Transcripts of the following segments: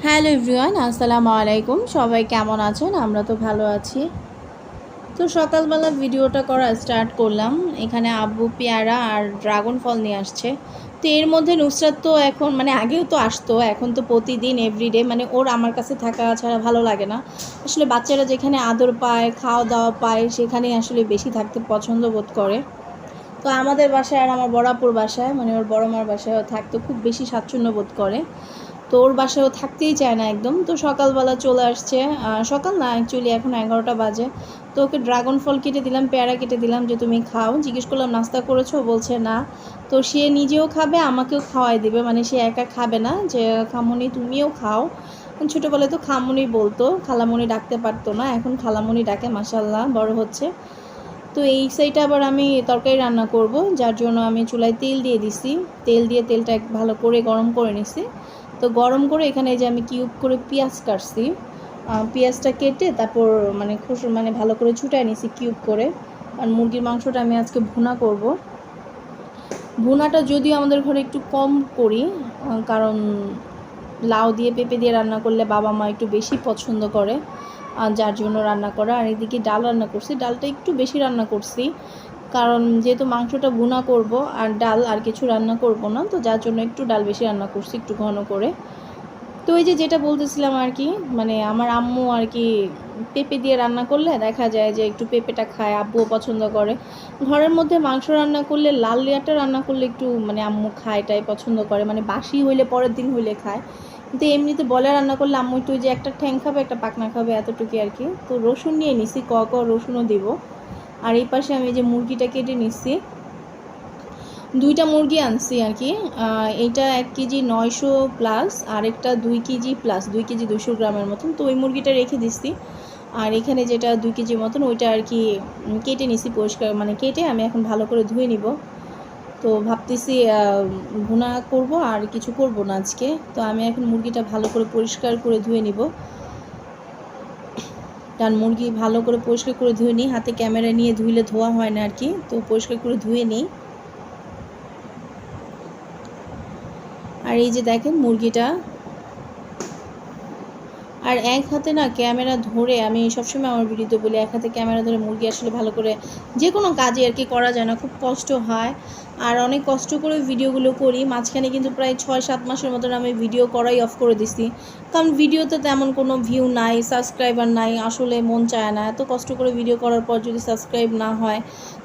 Hello everyone, আসসালামু আলাইকুম। সবাই কেমন আছেন? আমরা তো ভালো আছি। তো সকালবেলা ভিডিওটা করা স্টার্ট করলাম। এখানে আব্বু পেয়ারা আর ড্রাগন ফল নিয়ে আসছে। তো এর মধ্যে নুসরাত তো এখন মানে আগেও তো আসতো, এখন তো প্রতিদিন এভরিডে মানে ওর আমার কাছে থাকা ছাড়া ভালো লাগে না। আসলে বাচ্চারা যেখানে আদর পায়, খাওয়া দাওয়া পায়, সেখানেই আসলে বেশি থাকতে পছন্দ বোধ করে। তো আমাদের বাসায় আর আমার বড় আপুর বাসায় মানে ওর বড় মার বাসায় থাকতে খুব বেশি স্বাচ্ছন্দ্য বোধ করে। তো ওর বাসায়ও থাকতেই চায় না একদম। তো সকালবেলা চলে আসছে, সকাল না অ্যাকচুয়ালি এখন 11টা বাজে। তো ওকে ড্রাগন ফল কেটে দিলাম, পেয়ারা কেটে দিলাম যে তুমি খাও। জিজ্ঞেস করলাম নাস্তা করেছো? বলছে না। তো সে নিজেও খাবে, আমাকেও খাওয়াই দিবে, মানে সে একা খাবে না, যে খামুনি তুমিও খাও। ছোটোবেলায় তো খামুনি বলতো, খালামুনি ডাকতে পারতো না, এখন খালামুনি ডাকে, মাশাল্লাহ বড় হচ্ছে। তো এই সাইডে আবার আমি তরকারি রান্না করব, যার জন্য আমি চুলায় তেল দিয়ে দিছি। তেল দিয়ে তেলটা ভালো করে গরম করে নিছি। তো গরম করে এখানে যে আমি কিউব করে পেঁয়াজ কাটছি, পেঁয়াজটা কেটে তারপর মানে ভালো করে ছুটায় নিছি কিউব করে। আর মুরগির মাংসটা আমি আজকে ভুনা করব। ভুনাটা যদিও আমাদের ঘরে একটু কম করি, কারণ লাউ দিয়ে পেঁপে দিয়ে রান্না করলে বাবা মা একটু বেশি পছন্দ করে, যার জন্য রান্না করা। আর এদিকে ডাল রান্না করছি, ডালটা একটু বেশি রান্না করছি, কারণ যেহেতু মাংসটা ভুনা করব আর ডাল আর কিছু রান্না করব না, তো যার জন্য একটু ডাল বেশি রান্না করছি, একটু ঘন করে। তো এই যে যেটা বলতেছিলাম আর কি, মানে আমার আম্মু আর কি পেঁপে দিয়ে রান্না করলে দেখা যায় যে একটু পেঁপেটা খায়, আব্বুও পছন্দ করে। ঘরের মধ্যে মাংস রান্না করলে লাল লেয়ারটা রান্না করলে একটু মানে আম্মু খায়, এটাই পছন্দ করে, মানে বাসি হইলে পরের দিন হইলে খায়। কিন্তু এমনিতে বলে রান্না করলে আম্মু একটু যে একটা ঠ্যাং খাবে একটা পাকনা খাবে, এতটুকুই আর কি। তো রসুন নিয়ে নিছি, রসুনও দিব। আর এই পাশে আমি যে মুরগিটা কেটে নিচ্ছি, 2টা মুরগি আনছি আর কি। এইটা 1 কেজি 900 প্লাস, আরেকটা 2 কেজি প্লাস, 2 কেজি 200 গ্রামের মতন। তো ওই মুরগিটা রেখে দিচ্ছি। আর এখানে যেটা 2 কেজির মতন ওইটা আর কি কেটে নিছি, পরিষ্কার মানে কেটে আমি এখন ভালো করে ধুয়ে নিব। তো ভাবতেছি ভুনা করব, আর কিছু করব না আজকে। তো আমি এখন মুরগিটা ভালো করে পরিষ্কার করে ধুয়ে নিব, কারণ মুরগি ভালো করে পরিষ্কার করে ধুয়ে নিই, হাতে ক্যামেরা নিয়ে ধুইলে ধোয়া হয় না আর কি। তো পরিষ্কার করে ধুয়ে নিই। আর এই যে দেখেন মুরগিটা, আর এক হাতে না ক্যামেরা ধরে, আমি সবসময় আমার ভিডিওতে বলি, এক হাতে ক্যামেরা ধরে মুরগি আসলে ভালো করে যে কোনো কাজে আর কি করা যায় না, খুব কষ্ট হয়। আর অনেক কষ্ট করে ভিডিওগুলো করি, মাঝখানে কিন্তু প্রায় 6-7 মাসের মতন আমি ভিডিও করাই অফ করে দিছি, কারণ ভিডিওতে তেমন কোনো ভিউ নাই, সাবস্ক্রাইবার নাই, আসলে মন চায় না। এত কষ্ট করে ভিডিও করার পর যদি সাবস্ক্রাইব না হয়,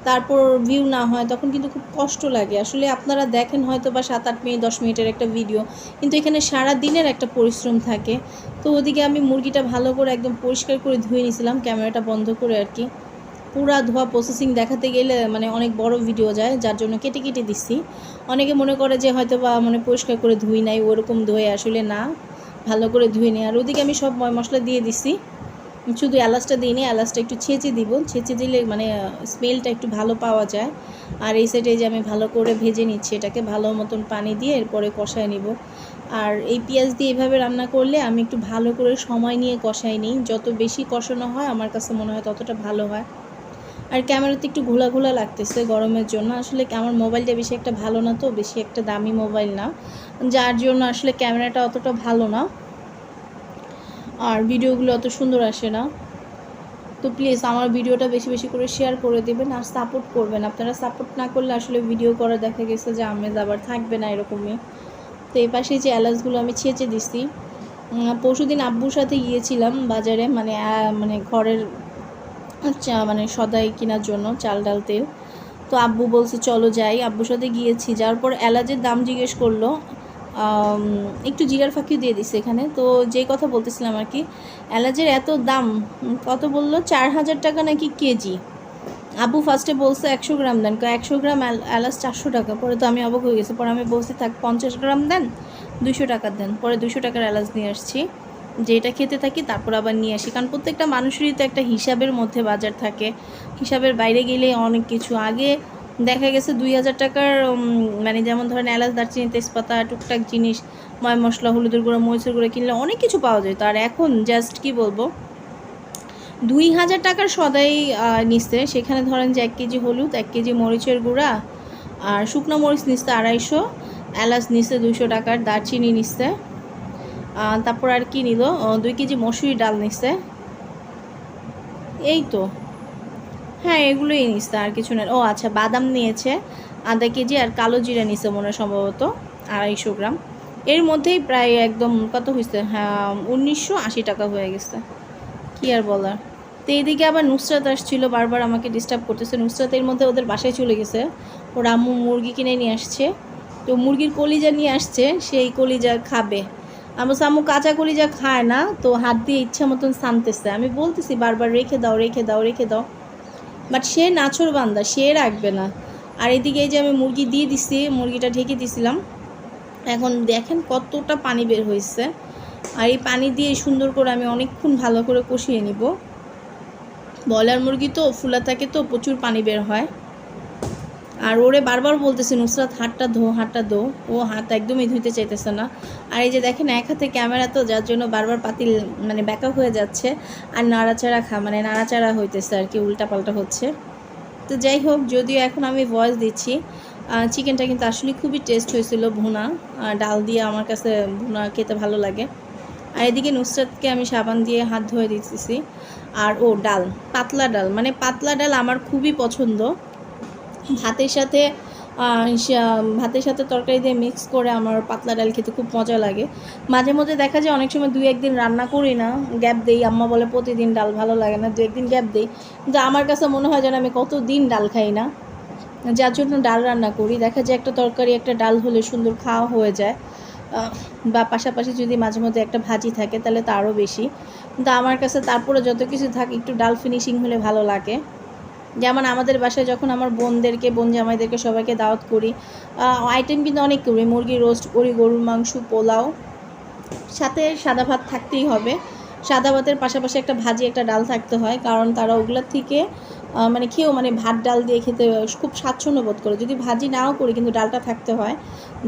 তারপর ভিউ না হয়, তখন কিন্তু খুব কষ্ট লাগে। আসলে আপনারা দেখেন হয়তো বা 7-8 মিনিট 10 মিনিটের একটা ভিডিও, কিন্তু এখানে সারা দিনের একটা পরিশ্রম থাকে। তো ওদিকে আমি মুরগিটা ভালো করে একদম পরিষ্কার করে ধুয়ে নিয়েছিলাম, ক্যামেরাটা বন্ধ করে আর কি। পুরা ধোয়া প্রসেসিং দেখাতে গেলে মানে অনেক বড় ভিডিও যায়, যার জন্য কেটে কেটে দিচ্ছি। অনেকে মনে করে যে হয়তো বা মানে পরিষ্কার করে ধুই নাই, ওরকম ধুয়ে, আসলে না, ভালো করে ধুয়ে নিই। আর ওদিকে আমি সব মশলা দিয়ে দিছি, শুধু এলাচটা দিইনি, এলাচটা একটু ছেঁচে দিব, ছেঁচে দিলে মানে স্মেলটা একটু ভালো পাওয়া যায়। আর এই সাইডে যে আমি ভালো করে ভেজে নিচ্ছি এটাকে, ভালো মতন পানি দিয়ে এরপরে কষায় নিব। আর এই পেঁয়াজ দিয়ে এভাবে রান্না করলে আমি একটু ভালো করে সময় নিয়ে কষাই নিই, যত বেশি কষানো হয় আমার কাছে মনে হয় ততটা ভালো হয়। আর ক্যামেরাতে একটু ঘোলা ঘোলা লাগতেছে গরমের জন্য, আসলে আমার মোবাইলটা বেশি একটা ভালো না, তো বেশি একটা দামি মোবাইল না, যার জন্য আসলে ক্যামেরাটা অতটা ভালো না, আর ভিডিওগুলো অত সুন্দর আসে না। তো প্লিজ আমার ভিডিওটা বেশি বেশি করে শেয়ার করে দেবেন আর সাপোর্ট করবেন। আপনারা সাপোর্ট না করলে আসলে ভিডিও করা দেখা গেছে যে আমেজ আবার থাকবে না, এরকমই। তো এই পাশে যে এলাচগুলো আমি ছেঁচে দিছি। পরশুদিন আব্বুর সাথে গিয়েছিলাম বাজারে, মানে মানে ঘরের মানে সদাই কেনার জন্য, চাল ডাল তেল। তো আব্বু বলছে চলো যাই, আব্বুর সাথে গিয়েছি। যাওয়ার পর এলাচের দাম জিজ্ঞেস করলো, একটু জিরার ফাঁকিও দিয়ে দিছে এখানে। তো যেই কথা বলতেছিলাম আর কি, এলাচের এত দাম, কত বললো 4000 টাকা নাকি কেজি। আব্বু ফার্স্টে বলছে 100 গ্রাম দেন, 100 গ্রাম এলাচ 400 টাকা। পরে তো আমি অবাক হয়ে গেছি, পরে আমি বলছি থাক 50 গ্রাম দেন, 200 টাকা দেন। পরে 200 টাকার এলাচ নিয়ে আসছি, যে এটা খেতে থাকি তারপর আবার নিয়ে আসি, কারণ প্রত্যেকটা মানুষেরই তো একটা হিসাবের মধ্যে বাজার থাকে, হিসাবের বাইরে গেলে অনেক কিছু। আগে দেখা গেছে 2000 টাকার মানে যেমন ধরেন এলাচ, দারচিনি, তেজপাতা, টুকটাক জিনিস, ময় মশলা, হলুদের গুঁড়ো, মরিচের গুঁড়ো কিনলে অনেক কিছু পাওয়া যেত। আর এখন জাস্ট কি বলবো, 2000 টাকার সদাই নিচ্ছে। সেখানে ধরেন যে 1 কেজি হলুদ, 1 কেজি মরিচের গুঁড়া, আর শুকনো মরিচ নিচ্ছে 250, এলাচ নিচ্ছে 200 টাকার, দারচিনি নিচ্ছে তারপর আর কি নিল, 2 কেজি মসুরি ডাল নিছে, এই তো। হ্যাঁ, এগুলোই নিচ্ছে, আর কিছু না। ও আচ্ছা, বাদাম নিয়েছে আধা কেজি, আর কালো জিরা নিছে মনে হয় সম্ভবত 250 গ্রাম। এর মধ্যেই প্রায় একদম কত হয়েছে, হ্যাঁ 1980 টাকা হয়ে গেছে, কি আর বলার। তো এইদিকে আবার নুসরাত আসছিল, বারবার আমাকে ডিস্টার্ব করতেছে। নুসরাতের মধ্যে ওদের বাসায় চলে গেছে, ওর আম্মু মুরগি কিনে নিয়ে আসছে, তো মুরগির কলিজা নিয়ে আসছে, সেই কলিজা খাবে। আমার আম্মু কাঁচা কলিজা খায় না, তো হাত দিয়ে ইচ্ছা মতন ছানতেছে। আমি বলতেছি বারবার রেখে দাও রেখে দাও রেখে দাও, বাট সে নাছোড়বান্দা, সে রাখবে না। আর এদিকে এই যে আমি মুরগি দিয়ে দিছি, মুরগিটা ঢেকে দিছিলাম, এখন দেখেন কতটা পানি বের হয়েছে। আর এই পানি দিয়ে সুন্দর করে আমি অনেকক্ষণ ভালো করে কষিয়ে নিব। ব্রয়লার মুরগি তো ফুলা থাকে, তো প্রচুর পানি বের হয়। আর ওরে বারবার বলতেছে নুসরাত হাতটা ধো হাতটা ধো, ও হাত একদমই ধুইতে চাইতেছে না। আর এই যে দেখেন এক হাতে ক্যামেরা, তো যার জন্য বারবার পাতিল মানে ব্যাকা হয়ে যাচ্ছে, আর নাড়াচাড়া মানে নাড়াচাড়া হইতেছে আর কি, উল্টাপাল্টা হচ্ছে। তো যাই হোক, যদিও এখন আমি ভয়েস দিচ্ছি, চিকেনটা কিন্তু আসলে খুবই টেস্ট হয়েছিল ভুনা, ডাল দিয়ে আমার কাছে ভুনা খেতে ভালো লাগে। আর এদিকে নুসরাতকে আমি সাবান দিয়ে হাত ধুয়ে দিতেছি। আর ও ডাল, পাতলা ডাল, মানে পাতলা ডাল আমার খুবই পছন্দ। ভাতের সাথে ভাতের সাথে তরকারি দিয়ে মিক্স করে আমার পাতলা ডাল খেতে খুব মজা লাগে। মাঝে মধ্যে দেখা যায় অনেক সময় 2-1 দিন রান্না করি না, গ্যাপ দেই। আম্মা বলে প্রতিদিন ডাল ভালো লাগে না, 2-1 দিন গ্যাপ দেই। কিন্তু আমার কাছে মনে হয় যেন আমি কতদিন ডাল খাই না, যার জন্য ডাল রান্না করি। দেখা যায় একটা তরকারি একটা ডাল হলে সুন্দর খাওয়া হয়ে যায়, বা পাশাপাশি যদি মাঝে মধ্যে একটা ভাজি থাকে তাহলে তো আরও বেশি। কিন্তু আমার কাছে তারপরে যত কিছু থাকে একটু ডাল ফিনিশিং হলে ভালো লাগে। যেমন আমাদের বাসায় যখন আমার বোনদেরকে, বোন জামাইদেরকে সবাইকে দাওয়াত করি, আইটেম কিন্তু অনেক করি, মুরগি রোস্ট করি, গরুর মাংস, পোলাও, সাথে সাদা ভাত থাকতেই হবে। সাদা ভাতের পাশাপাশি একটা ভাজি একটা ডাল থাকতে হয়, কারণ তারা ওগুলোর থেকে মানে খেয়েও মানে ভাত ডাল দিয়ে খেতে খুব স্বাচ্ছন্দ্য বোধ করে। যদি ভাজি নাও করি কিন্তু ডালটা থাকতে হয়,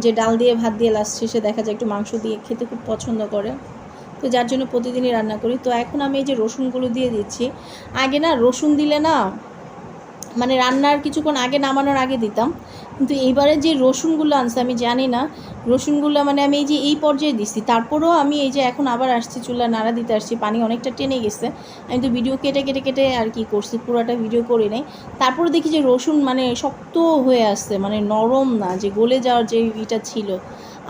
যে ডাল দিয়ে ভাত দিয়ে লাস্ট শেষে দেখা যায় একটু মাংস দিয়ে খেতে খুব পছন্দ করে। তো যার জন্য প্রতিদিনই রান্না করি। তো এখন আমি এই যে রসুনগুলো দিয়ে দিচ্ছি। আগে না রসুন দিলে না, মানে রান্নার কিছুক্ষণ আগে, নামানোর আগে দিতাম, কিন্তু এইবারে যে রসুনগুলো আনছে আমি জানি না, রসুনগুলো মানে আমি এই যে এই পর্যায়ে দিচ্ছি, তারপরেও আমি এই যে এখন আবার আসছি চুলা নাড়া দিতে আসছি, পানি অনেকটা টেনে গেছে। আমি তো ভিডিও কেটে কেটে কেটে আর কি করছি, পুরোটা ভিডিও করি নাই। তারপরে দেখি যে রসুন মানে শক্ত হয়ে আসছে, মানে নরম না, যে গলে যাওয়ার যে ইটা ছিল।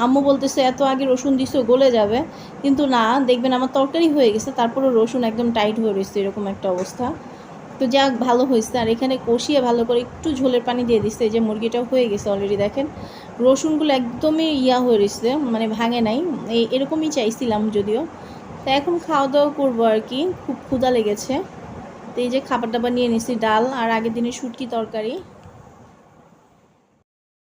আম্মু বলতেছে এত আগে রসুন দিছো গলে যাবে, কিন্তু না, দেখবেন আমার তরকারি হয়ে গেছে তারপরে রসুন একদম টাইট হয়ে রয়েছে, এরকম একটা অবস্থা। তো যাক, ভালো হয়েছে। আর এখানে কষিয়ে ভালো করে একটু ঝোলের পানি দিয়ে দিচ্ছে, এই যে মুরগিটাও হয়ে গেছে অলরেডি। দেখেন রসুনগুলো একদমই হয়ে রয়েছে, মানে ভাঙে নাই, এরকমই চাইছিলাম যদিও। তো এখন খাওয়া দাওয়া করবো আর কি, খুব ক্ষুধা লেগেছে। তো এই যে খাবার দাবার নিয়ে নিছি, ডাল আর আগের দিনের শুটকি তরকারি।